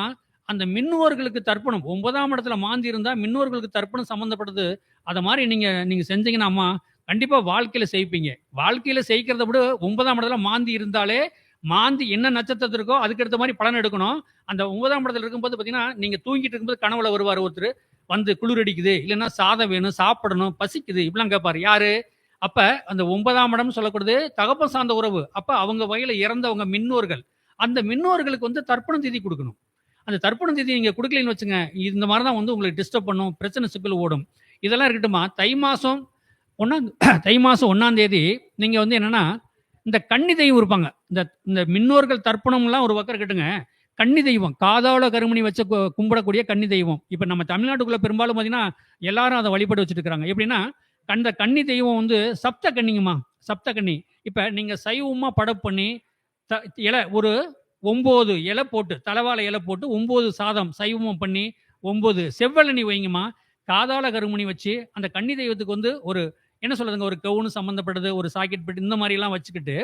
அந்த மின்னோர்களுக்கு தர்ப்பணம் 9ஆம் இடத்துல மாந்தி இருந்தா மின்னோர்களுக்கு தர்ப்பணம் சம்மந்தப்பட்டது. அத மாரி நீங்க நீங்க செஞ்சீங்கன்னா அம்மா, கண்டிப்பா வாழ்க்கையில ஜெயிப்பீங்க. வாழ்க்கையில ஜெயிக்கிறத விட 9ஆம் இடத்துல மாந்தி இருந்தாலே, மாந்தி என்ன நட்சத்திரத்துல இருக்கோ அதுக்கு ஏத்த மாரி பலன் எடுக்கணும். அந்த 9ஆம் இடத்துல இருக்கும்போது பார்த்தீங்கன்னா, நீங்க தூங்கிட்டு இருக்கும்போது கனவுல வருவாரு ஒருத்தரு. வந்து குளிர் அடிக்குது, இல்லன்னா சாதம் வேணும், சாப்பிடணும், பசிக்குது இப்படிலாம் கேட்பாரு. யாரு? அப்ப அந்த 9ஆம் இடம்னு சொல்லக்கூடியது தகப்பன் சார்ந்த உறவு. அப்ப அவங்க வகையில இறந்தவங்க மின்னோர்கள். அந்த மின்னோர்களுக்கு வந்து தர்ப்பணம் திதி குடுக்கணும். அந்த தர்ப்பணம் திதி நீங்க குடுக்கலைன்னு வச்சுங்க, இந்த மாரி தான் வந்து உங்களுக்கு டிஸ்டர்ப் பண்ணும். பிரச்சனை சிக்கல் ஓடும். இதெல்லாம் இருக்கட்டும்மா, தை மாசம் 1ஆம் தேதி நீங்க வந்து என்னன்னா, இந்த கன்னி தெய்வம் இருப்பாங்க. இந்த இந்த மின்னோர்கள் தர்ப்பணம்லாம் ஒரு பக்கம் இருக்கட்டுங்க. கன்னி தெய்வம், காதால கருமணி வச்சு கும்பிடக்கூடிய கன்னி தெய்வம். இப்ப நம்ம தமிழ்நாட்டுக்குள்ள பெரும்பாலும் பார்த்தீங்கன்னா, எல்லாரும் அத வழிபட்டு வச்சுட்டு இருக்காங்க. எப்படின்னா, அந்த கன்னி தெய்வம் வந்து சப்த கன்னிங்கம்மா. சப்த கன்னி. இப்ப நீங்க சைவமா படப்பு பண்ணி, த இலை ஒரு 9 இலை போட்டு, தலவாழை இலை போட்டு 9 சாதம் சைவமா பண்ணி, 9 செவ்வெளனி வைங்கம்மா. காதால கருமணி வச்சு, அந்த கன்னி தெய்வத்துக்கு வந்து ஒரு என்ன சொல்றதுங்க, ஒரு கவுனு சம்மந்தப்பட்டது, ஒரு சாக்கெட் பெட்டி இந்த மாரிலாம் வச்சுக்கிட்டு,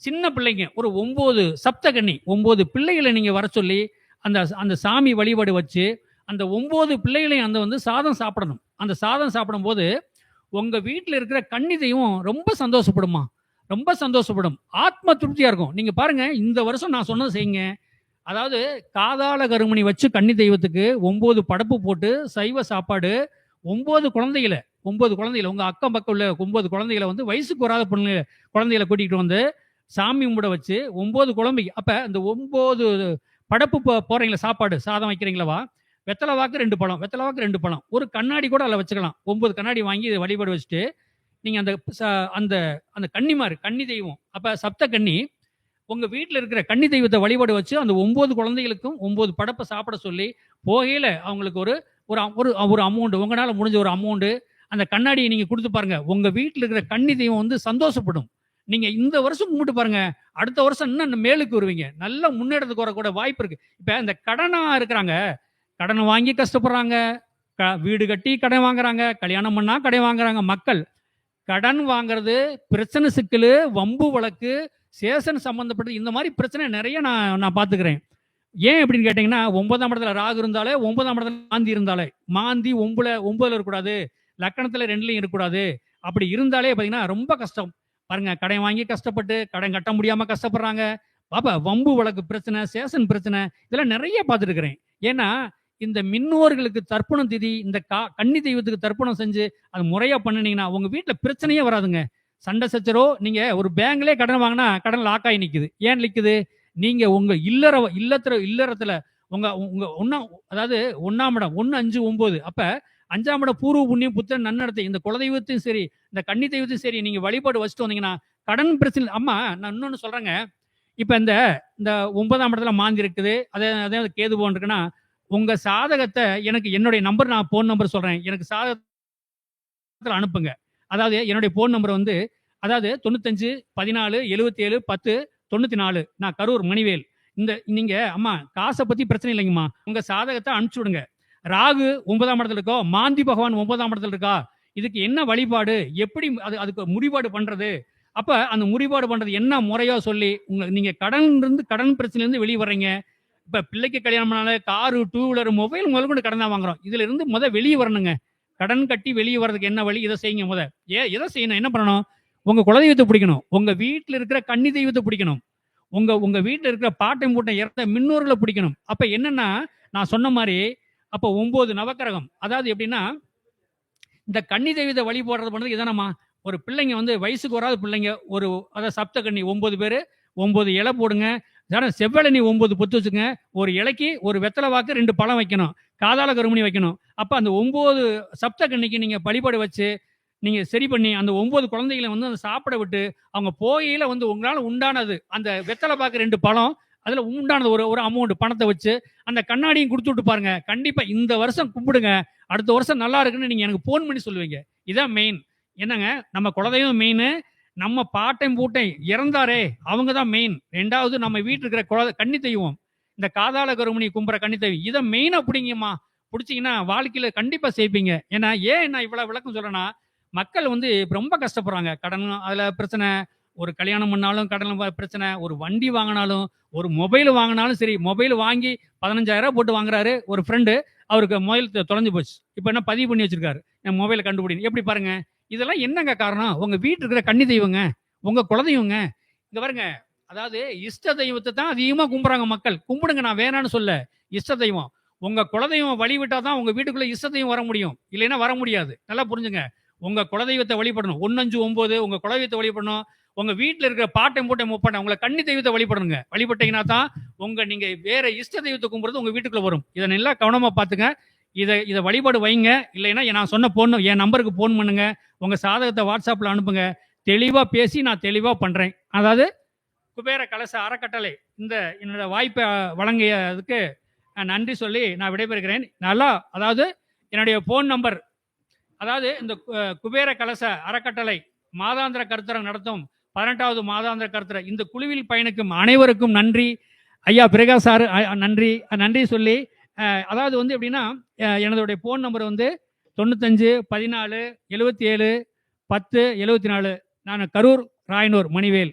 சின்ன பிள்ளைங்க ஒரு 9 சப்த கன்னி 9 பிள்ளைகள நீங்க சொல்லி, அந்த அந்த சாமி வழிபாடு வச்சு, அந்த 9 பிள்ளைகளையும் அந்த வந்து சாதம் சாப்பிடணும். அந்த சாதம் சாப்பிடும்போது, உங்க வீட்ல இருக்கிற கன்னி தெய்வம் ரொம்ப சந்தோஷப்படும்மா. ரொம்ப சந்தோஷப்படும். ஆத்ம திருப்தியா இருக்கும். நீங்க பாருங்க, இந்த வருஷம் நான் சொன்னத செய்யுங்க. அதாவது காதால கருமணி வச்சு கன்னி தெய்வத்துக்கு 9 படப்பு போட்டு, சைவ சாப்பாடு, 9 குழந்தைகள 9 குழந்தைகளை, உங்க அக்கம் பக்கம் உள்ள 9 குழந்தைகளை வந்து வயசுக்கு வராத குழந்தைகளை கூட்டிகிட்டு வந்து சாமி கும்பிட வச்சு 9 குழம்பு. அப்ப அந்த 9 படப்பு போடுறீங்களா, சாப்பாடு சாதம் வைக்கிறீங்களவா, வெத்தலை வாக்கு 2 பழம், வெத்தலை வாக்கு 2 பழம், ஒரு கண்ணாடி கூட அதில் வச்சுக்கலாம். 9 கண்ணாடி வாங்கி இதை வழிபாடு வச்சுட்டு நீங்க அந்த அந்த அந்த கன்னிமார், கன்னி தெய்வம், அப்ப சப்த கன்னி, உங்க வீட்டில் இருக்கிற கன்னி தெய்வத்தை வழிபாடு வச்சு அந்த 9 குழந்தைகளுக்கும் 9 படப்பை சாப்பிட சொல்லி போகையில அவங்களுக்கு ஒரு ஒரு ஒரு அமௌண்ட், உங்களால முடிஞ்ச ஒரு அமௌண்ட் அந்த கண்ணாடியை நீங்க கொடுத்து பாருங்க. உங்க வீட்டில் இருக்கிற கன்னி தெய்வம் வந்து சந்தோஷப்படும். நீங்க இந்த வருஷம் கும்பிட்டு பாருங்க, அடுத்த வருஷம் இன்னும் மேலுக்கு வருவீங்க. நல்ல முன்னேற்றத்துக்கு வரக்கூட வாய்ப்பு இருக்கு. இப்ப இந்த கடனா இருக்கிறாங்க, கடன் வாங்கி கஷ்டப்படுறாங்க, வீடு கட்டி கடன் வாங்குறாங்க, கல்யாணம் பண்ணா கடன் வாங்குறாங்க. மக்கள் கடன் வாங்குறது பிரச்சனை, சிக்கல், வம்பு வழக்கு, சேஷன் சம்பந்தப்பட்டது, இந்த மாதிரி பிரச்சனை நிறைய நான் பார்த்துக்கிறேன். ஏன் அப்படின்னு கேட்டீங்கன்னா, 9ஆம் இடத்துல ராகு இருந்தாலே, 9ஆம் இடத்துல மாந்தி இருந்தாலே, மாந்தி 9ல இருக்கக்கூடாது, லக்கணத்துல 2லயும் இருக்கக்கூடாது. அப்படி இருந்தாலே பார்த்தீங்கன்னா ரொம்ப கஷ்டம். பாருங்க, கடன் வாங்கி கஷ்டப்பட்டு கடன் கட்ட முடியாம கஷ்டப்படுறாங்க. பாப்பா, வம்பு வழக்கு பிரச்சனை, சேஷன் பிரச்சனை, இதெல்லாம் நிறைய பார்த்துட்டு இருக்கிறேன். ஏன்னா இந்த மின்னோர்களுக்கு தர்ப்பணம் திதி, இந்த கன்னி தெய்வத்துக்கு தர்ப்பணம் செஞ்சு அது முறையா பண்ணினீங்கன்னா உங்க வீட்டுல பிரச்சனையே வராதுங்க. சண்டை சச்சரோ, நீங்க ஒரு பேங்க்லயே கடன் வாங்கினா கடன் லாக் ஆகி நிக்குது. ஏன் நிக்குது? நீங்க உங்க இல்லறத்துல உங்க உங்க அதாவது 1ஆம் இடம் 1, 5, 9, அப்ப 5ஆம் இடம் பூர்வ புண்ணியம், புத்திரன், நன்னடத்தை, இந்த குலதெய்வத்தையும் சரி இந்த கன்னி தெய்வத்தையும் சரி நீங்க வழிபாடு வச்சுட்டு வந்தீங்கன்னா கடன் பிரச்சனை. அம்மா, நான் இன்னொன்னு சொல்றேங்க. இப்ப இந்த 9ஆம் இடத்துல மாந்தி இருக்குது, அதே கேது போன் இருக்குன்னா, உங்க சாதகத்தை எனக்கு என்னுடைய நம்பர், நான் போன் நம்பர் சொல்றேன், எனக்கு சாதகத்தில் அனுப்புங்க. அதாவது என்னுடைய போன் நம்பர் வந்து அதாவது 95 14 77 10 94. நான் கரூர் மணிவேல். இந்த நீங்க அம்மா காசை பத்தி பிரச்சனை இல்லைங்கம்மா, உங்க சாதகத்தை அனுப்பிச்சு விடுங்க. ராகு 9ஆம் இடத்துல இருக்கோ, மாந்தி பகவான் 9ஆம் இடத்துல இருக்கா, இதுக்கு என்ன வழிபாடு, எப்படி அதுக்கு முறிபாடு பண்றது, அப்ப அந்த முறிபாடு பண்றது என்ன முறையோ சொல்லி நீங்க கடன் பிரச்சனையில இருந்து வெளியே வர்றீங்க. இப்ப பிள்ளைக்கு கல்யாணம் பண்ணால காரு, 2 வீலர், மொபைல் முதல் கொண்டு கடன் தான் வாங்குறோம். இதுல இருந்து வெளியே வரணுங்க. கடன் கட்டி வெளியே வர்றதுக்கு என்ன வழி, இதை செய்யுங்க. எதை செய்யணும், என்ன பண்ணணும்? உங்க குலதெய்வத்தை பிடிக்கணும், உங்க வீட்டில் இருக்கிற கன்னி தெய்வத்தை பிடிக்கணும், உங்க வீட்டில் இருக்கிற பாட்டை மூட்டை இறந்த மின்னோர்களை பிடிக்கணும். அப்ப என்னன்னா, நான் சொன்ன மாதிரி அப்ப 9 நவக்கிரகம், அதாவது எப்படின்னா இந்த கன்னி தெய்வத்தை வழிபடுறது பண்றது இதானம்மா. ஒரு பிள்ளைங்க வந்து வயசுக்கு வராத பிள்ளைங்க, அதாவது சப்த கன்னி 9 பேரு, 9 இலை போடுங்க. செவ்வழனி 9 பொத்து வச்சுங்க. ஒரு இலைக்கு ஒரு வெத்தலை வாக்கு 2 பழம் வைக்கணும், காதால கருமணி வைக்கணும். அப்ப அந்த 9 சப்த கன்னிக்கு நீங்க வழிபாடு வச்சு நீங்க சரி பண்ணி அந்த 9 குழந்தைகளை வந்து அந்த சாப்பிட விட்டு அவங்க போகையில வந்து உங்களால உண்டானது அந்த வெத்தலை பாக்கு 2 பழம், அதுல உண்டானது ஒரு அமௌண்ட் பணத்தை வச்சு அந்த கண்ணாடியும் கொடுத்து விட்டு பாருங்க. கண்டிப்பா இந்த வருஷம் கும்பிடுங்க, அடுத்த வருஷம் நல்லா இருக்குன்னு நீங்க எனக்கு போன் பண்ணி சொல்லுவீங்க. இதான் மெயின். என்னங்க, நம்ம குலதெய்வம் மெயின், நம்ம பாட்டையும் பூட்டை இறந்தாரே அவங்க தான் மெயின். 2வது நம்ம வீட்டில் இருக்கிற கன்னி தெய்வம், இந்த காதாள கருமணி கும்புற கன்னி தெய்வம், இதை மெயினா பிடிங்கம்மா. பிடிச்சிங்கன்னா வாழ்க்கையில கண்டிப்பா செய்ப்பீங்க. ஏன்னா ஏன் நான் இவ்வளவு விளக்கம் சொல்றேன்னா, மக்கள் வந்து ரொம்ப கஷ்டப்படுறாங்க. கடன், அதுல பிரச்சனை, ஒரு கல்யாணம் பண்ணாலும் கடன் பிரச்சனை, ஒரு வண்டி வாங்கினாலும், ஒரு மொபைல் வாங்கினாலும் சரி, மொபைல் வாங்கி 15,000 போட்டு வாங்குறாரு ஒரு ஃப்ரெண்டு, அவருக்கு மொபைல் தொலைஞ்சு போச்சு. இப்போ என்ன பதிவு பண்ணி வச்சிருக்காரு, என் மொபைலை கண்டுபிடிங்க. எப்படி பாருங்க, இதெல்லாம் என்னங்க காரணம்? உங்க வீட்டு இருக்கிற கன்னி தெய்வங்க, உங்க குலதெய்வங்க. இங்க பாருங்க, அதாவது இஷ்ட தெய்வத்தை தான் அதிகமா கும்பிடுறாங்க மக்கள். கும்பிடுங்க, நான் வேணான்னு சொல்ல. இஷ்ட தெய்வம், உங்க குலதெய்வம் வழிவிட்டா தான் உங்க வீட்டுக்குள்ள இஷ்ட தெய்வம் வர முடியும், இல்லைன்னா வர முடியாது. நல்லா புரிஞ்சுங்க. உங்க குலதெய்வத்தை வழிபடணும். 1, 5, 9 உங்க குலதெய்வத்தை வழிபடணும். உங்க வீட்டுல இருக்கிற பாட்டை மூட்டை முப்பாட்டை உங்களை கன்னி தெய்வத்தை வழிபடணுங்க. வழிபட்டீங்கன்னா தான் நீங்க வேற இஷ்ட தெய்வத்தை கும்பிடுறது உங்க வீட்டுக்குள்ள வரும். இதை நல்லா கவனமா பாத்துங்க. இதை வழிபாடு வைங்க. இல்லைன்னா நான் சொன்ன என் நம்பருக்கு போன் பண்ணுங்க, உங்க சாதகத்தை வாட்ஸ்அப்ல அனுப்புங்க. தெளிவா பேசி நான் தெளிவா பண்றேன். அதாவது குபேர கலச அறக்கட்டளை இந்த என்னோட வாய்ப்பை வழங்கியதுக்கு நன்றி சொல்லி நான் விடைபெறுகிறேன். நல்லா, அதாவது என்னுடைய போன் நம்பர், அதாவது இந்த குபேர கலச அறக்கட்டளை மாதாந்திர கருத்தரங்கம் நடத்தும் 18வது மாதாந்திர கருத்தர இந்த குழுவில் பயணிக்கும் அனைவருக்கும் நன்றி. ஐயா பிரகாஷ் சார் நன்றி சொல்லி, அதாவது வந்து எப்படின்னா, எனதுடைய போன் நம்பர் வந்து 95 14 77 10 74. நான் கரூர் ராயனூர் மணிவேல்.